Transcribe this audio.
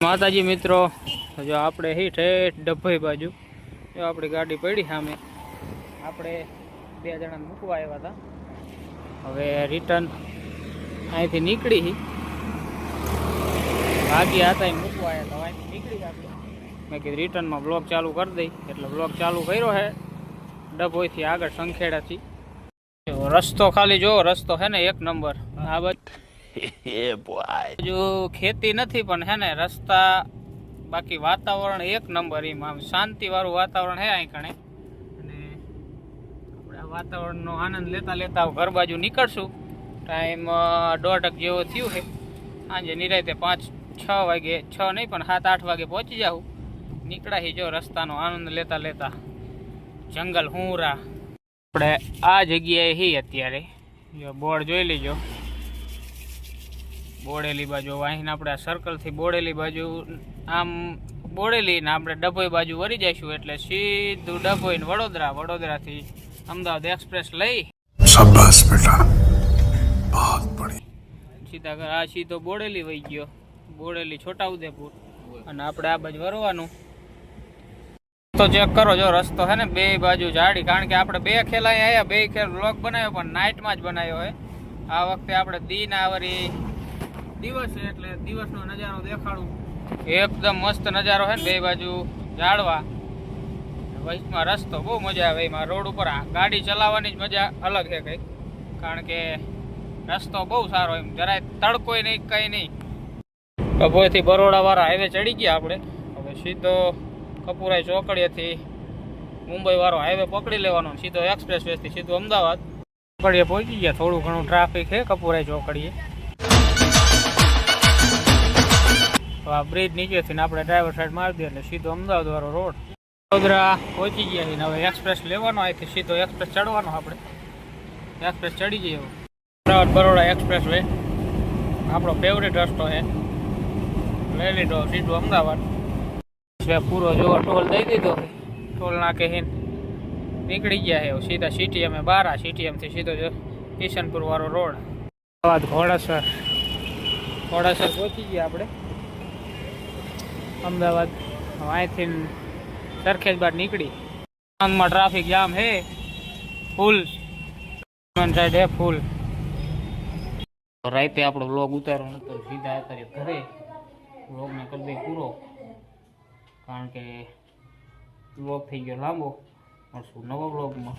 માતાજી મિત્રો, જો આપણે હી ઠેઠ ડભોઈ બાજુ જો આપણી ગાડી પડી સામે. આપણે 2 જણા મૂકવા આવ્યા હતા. હવે રિટર્ન અહીંથી નીકળી ભાગ્યા હતા, મૂકવા આવ્યા હતા, અહીંથી નીકળી આપણે. મેં કીધું રિટર્નમાં બ્લોગ ચાલુ કરી દઈ, એટલે બ્લોગ ચાલુ કર્યો છે ડભોઈથી આગળ સંખેડાથી. રસ્તો ખાલી જો, રસ્તો છે ને એક નંબર. આ બાજુ ખેતી નથી પણ હે ને રસ્તા, બાકી વાતાવરણ એક નંબર. એમાં શાંતિ વાળું વાતાવરણ હે અહીં કણે. અને આપણે આ વાતાવરણનો આનંદ લેતા લેતા ઘર બાજુ નીકળશું. ટાઈમ 1:30 જેવો થયું છે. સાંજે નિરાતે 5-6 વાગે, 6 નહીં પણ 7-8 વાગે પહોંચી જાઉં. નીકળાશી જો રસ્તાનો આનંદ લેતા લેતા. જંગલ હુંરા આપણે આ જગ્યાએ હી અત્યારે. જો બોર્ડ જોઈ લેજો, બોડેલી બાજુ. અહીંને આપણે આ સર્કલથી બોડેલી બાજુ આમ બોડેલી ને આપણે ડભોઈ બાજુ વળી જઈશું એટલે સીધું ડભોઈ ને વડોદરા, વડોદરાથી અમદાવાદ એક્સપ્રેસ લઈ શાબાશ બેટા, બહુત બઢિયા, સીધા આ સીધો બોડેલી વહી ગયો. બોડેલી છોટાઉદેપુર અને આપણે આ બાજુ વરવાનું. તો ચેક કરો જો રસ્તો હે ને બે બાજુ ઝાડી, કારણ કે આપણે 2 ખેલા આવ્યા, 2 ખેલ બ્લોગ બનાવ્યો પણ નાઇટમાં જ બનાવ્યો હોય. આ વખતે આપણે દીન આવરી દિવસ છે એટલે દિવસનો નજારો દેખાડું. એકદમ મસ્ત નજારો છે ને, 2 બાજુ ઝાડવા, વચમાં રસ્તો. બહુ મજા આવે એમાં. રોડ ઉપર ગાડી ચલાવવાની જ મજા અલગ છે કંઈક, કારણ કે રસ્તો બહુ સારો, એમ જરાય તડકોય નહીં, કંઈ નહીં. ડભોઈથી બરોડાવાળા હાઈવે ચડી ગયા આપણે. હવે સીધો કપુરાઈ ચોકડીએથી મુંબઈ વાળો હાઈવે પકડી લેવાનો, સીધો એક્સપ્રેસ વેથી સીધું અમદાવાદ. ચોકડીએ પહોંચી ગયા. થોડું ઘણું ટ્રાફિક છે કપુરાઈ ચોકડીએ. આ બ્રિજ નીચેથી ને આપણે ડ્રાઈવર સાઈડ મારી દઈએ એટલે સીધો અમદાવાદ વાળો રોડ. વડોદરા પહોંચી ગયા છીએ. હવે એક્સપ્રેસ લેવાનો, અહીંથી સીધો એક્સપ્રેસ ચડવાનો. આપણે એક્સપ્રેસ ચડી જઈએ. અમદાવાદ બરોડા એક્સપ્રેસ વે આપણો ફેવરેટ રસ્તો છે. લઈ લીધો સીધું અમદાવાદ. પૂરો જોવો ટોલ દઈ દીધો, ટોલ નાકે નીકળી ગયા છે સીધા સીટીએમ. 12 સીટીએમથી સીધો કિશનપુર વાળો રોડ. અમદાવાદ ઘોડાસર, ઘોડાસર પહોંચી ગયા આપણે અમદાવાદ. અહીંથી સરખેજ બાદ નીકળી. માં ટ્રાફિક જામ હે ફૂલ, સાઈડ હે ફૂલ. રાતે આપણો બ્લોગ ઉતારવાનો હતો, સીધા અત્યારે ઘરે બ્લોગને કરી દઈ પૂરો, કારણ કે બ્લોગ થઈ ગયો લાંબો. મળશું નવા બ્લોગમાં.